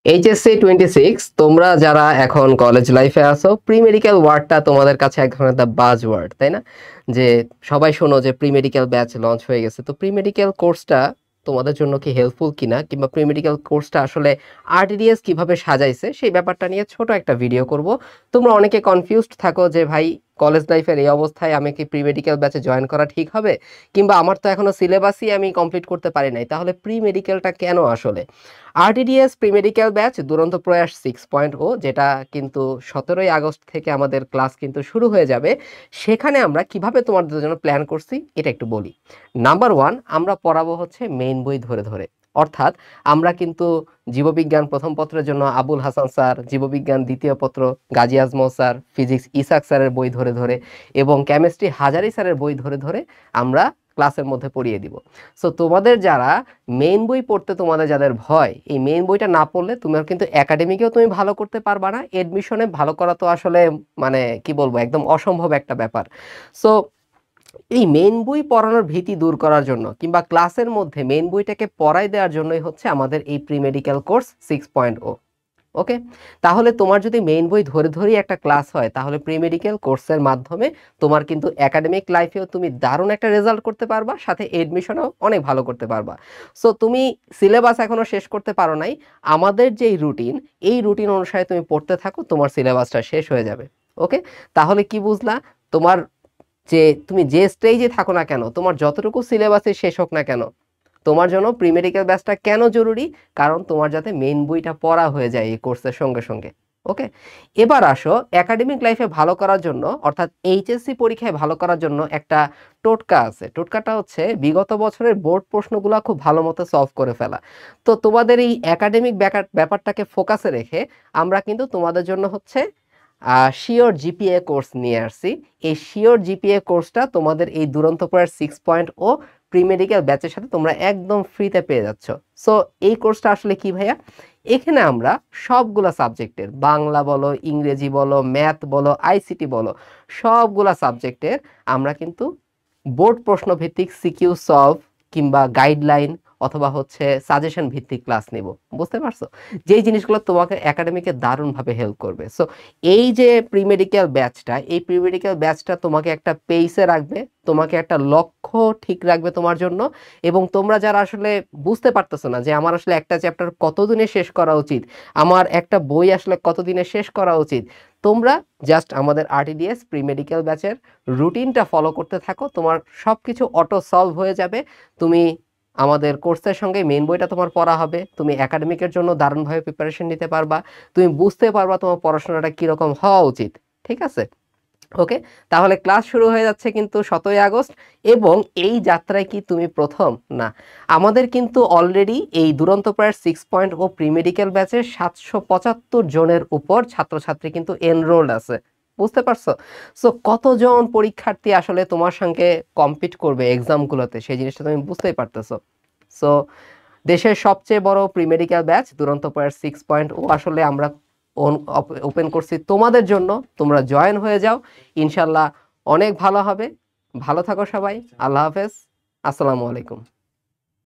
HSC 26 তোমরা যারা এখন কলেজ লাইফে আছো, প্রি মেডিকেল ওয়ার্ডটা তোমাদের কাছে এক ধরনের একটা বাজ ওয়ার্ড, তাই না? যে সবাই শোনো যে প্রি মেডিকেল ব্যাচ লঞ্চ হয়ে গেছে। তো প্রি মেডিকেল কোর্সটা তোমাদের জন্য কি হেল্পফুল কিনা, কিংবা প্রি মেডিকেল কোর্সটা আসলে আরটিডিএস কিভাবে সাজাইছে সেই ব্যাপারটা নিয়ে ছোট একটা ভিডিও করব। তোমরা অনেকে কনফিউজড থাকো যে ভাই, কলেজ লাইফের এই অবস্থায় আমি কি প্রি মেডিকেল ব্যাচে জয়েন করা ঠিক হবে, কিংবা আমার তো এখনো সিলেবাসই আমি কমপ্লিট করতে পারি নাই, তাহলে প্রি মেডিকেলটা কেন আসলে? আরটিডিএস প্রি মেডিকেল ব্যাচ দুরন্ত প্রয়াস 6.0, যেটা কিন্তু 17ই আগস্ট থেকে আমাদের ক্লাস কিন্তু শুরু হয়ে যাবে। সেখানে আমরা কিভাবে তোমাদের জন্য প্ল্যান করছি এটা একটু বলি। নাম্বার 1, আমরা পড়াবো হচ্ছে মেইন বই ধরে ধরে। অর্থাৎ আমরা কিন্তু জীববিজ্ঞান প্রথম পত্রের জন্য আবুল হাসান স্যার, জীববিজ্ঞান দ্বিতীয় পত্র গাজী আজমল স্যার, ফিজিক্স ইসাক স্যারের বই ধরে ধরে এবং কেমিস্ট্রি হাজারি স্যারের বই ধরে ধরে আমরা ক্লাসের মধ্যে পড়িয়ে দিব। সো তোমাদের যারা মেইন বই পড়তে তোমাদের যাদের ভয়, এই মেইন বইটা না পড়লে তুমি কিন্তু একাডেমিকেও তুমি ভালো করতে পারবা না, এডমিশনে ভালো করা তো আসলে মানে কি বলবো, একদম অসম্ভব একটা ব্যাপার। সো এই মেইন বই পড়ানোর ভীতি দূর করার জন্য, কিংবা ক্লাসের মধ্যে মেইন বইটাকে পড়াই দেওয়ার জন্যই হচ্ছে আমাদের এই প্রি মেডিকেল কোর্স 6.0। ওকে, তাহলে তোমার যদি মেইন বই ধরে ধরেই একটা ক্লাস হয়, তাহলে প্রি মেডিকেল কোর্সের মাধ্যমে তোমার কিন্তু একাডেমিক লাইফেও তুমি দারুণ একটা রেজাল্ট করতে পারবা, সাথে এডমিশনও অনেক ভালো করতে পারবা। সো তুমি সিলেবাস এখনো শেষ করতে পারো নাই, আমাদের যেই রুটিন, এই রুটিন অনুসারে তুমি পড়তে থাকো, তোমার সিলেবাসটা শেষ হয়ে যাবে। ওকে, তাহলে কি বুঝলা? তোমার যে তুমি যে স্টেজে থাকো না কেন, তোমার যতটুকু সিলেবাসে শেষ হোক না কেন, তোমার জন্য প্রি মেডিকেল ব্যাচটা কেন জরুরি? কারণ তোমার যাতে মেইন বইটা পড়া হয়ে যায় এই কোর্সের সঙ্গে সঙ্গে। ওকে, এবার আসো একাডেমিক লাইফে ভালো করার জন্য, অর্থাৎ এইচএসসি পরীক্ষায় ভালো করার জন্য একটা টোটকা আছে। টোটকাটা হচ্ছে বিগত বছরের বোর্ড প্রশ্নগুলো খুব ভালো মতো সলভ করে ফেলা। তো তোমাদের এই একাডেমিক ব্যাপারটাকে ফোকাসে রেখে আমরা কিন্তু তোমাদের জন্য হচ্ছে শিওর জিপিএ কোর্স নিয়ে আসছি। এই শিওর জিপিএ কোর্সটা তোমাদের এই দুরন্ত পড়ার 6.0 প্রি মেডিকেল ব্যাচের সাথে তোমরা একদম ফ্রিতে পেয়ে যাচ্ছ। সো এই কোর্সটা আসলে কি ভাইয়া? এখানে আমরা সবগুলা সাবজেক্টের, বাংলা বলো, ইংরেজি বলো, ম্যাথ বলো, আইসিটি বলো, সবগুলা সাবজেক্টের আমরা কিন্তু বোর্ড প্রশ্ন ভিত্তিক সিকিউ সলভ কিংবা গাইডলাইন অথবা হচ্ছে সাজেশন ভিত্তিক ক্লাস নিব। বুঝতে পারছো? যেই জিনিসগুলো তোমাকে একাডেমিকে দারুণভাবে হেল্প করবে। সো এই যে প্রি মেডিকেল ব্যাচটা, এই প্রি মেডিকেল ব্যাচটা তোমাকে একটা পেইসে রাখবে, তোমাকে একটা লক্ষ্য ঠিক রাখবে তোমার জন্য। এবং তোমরা যারা আসলে বুঝতে পারতেছো না যে আমার আসলে একটা চ্যাপ্টার কতদিনে শেষ করা উচিত, আমার একটা বই আসলে কতদিনে শেষ করা উচিত, তোমরা জাস্ট আমাদের আরটিডিএস প্রি মেডিকেল ব্যাচের রুটিনটা ফলো করতে থাকো, তোমার সব কিছু অটো সলভ হয়ে যাবে। তুমি আমাদের কোর্সের সঙ্গে মেইন বইটা তোমার পড়া হবে, তুমি একাডেমিকের জন্য দারুণভাবে প্রিপারেশন নিতে পারবা, তুমি বুঝতে পারবা তোমার পড়াশোনাটা কীরকম হওয়া উচিত। ঠিক আছে? ওকে, তাহলে ক্লাস শুরু হয়ে যাচ্ছে কিন্তু 17ই আগস্ট। এবং এই যাত্রায় কি তুমি প্রথম না, আমাদের কিন্তু অলরেডি এই দুরন্ত প্রায় 6.0 প্রি মেডিকেল ব্যাচের 775 জনের উপর ছাত্রছাত্রী কিন্তু এনরোল্ড আছে। বুঝতে পারছো? সো কতজন পরীক্ষার্থী আসলে তোমার সঙ্গে কম্পিট করবে এক্সামগুলোতে, সেই জিনিসটা তুমি বুঝতেই পারতেছো। সো দেশের সবচেয়ে বড় প্রি মেডিকেল ব্যাচ দুরন্ত প্রায় 6.0 আসলে আমরা ওপেন করছি তোমাদের জন্য। তোমরা জয়েন হয়ে যাও, ইনশাল্লাহ অনেক ভালো হবে। ভালো থাকো সবাই, আল্লাহ হাফেজ, আসসালামু আলাইকুম।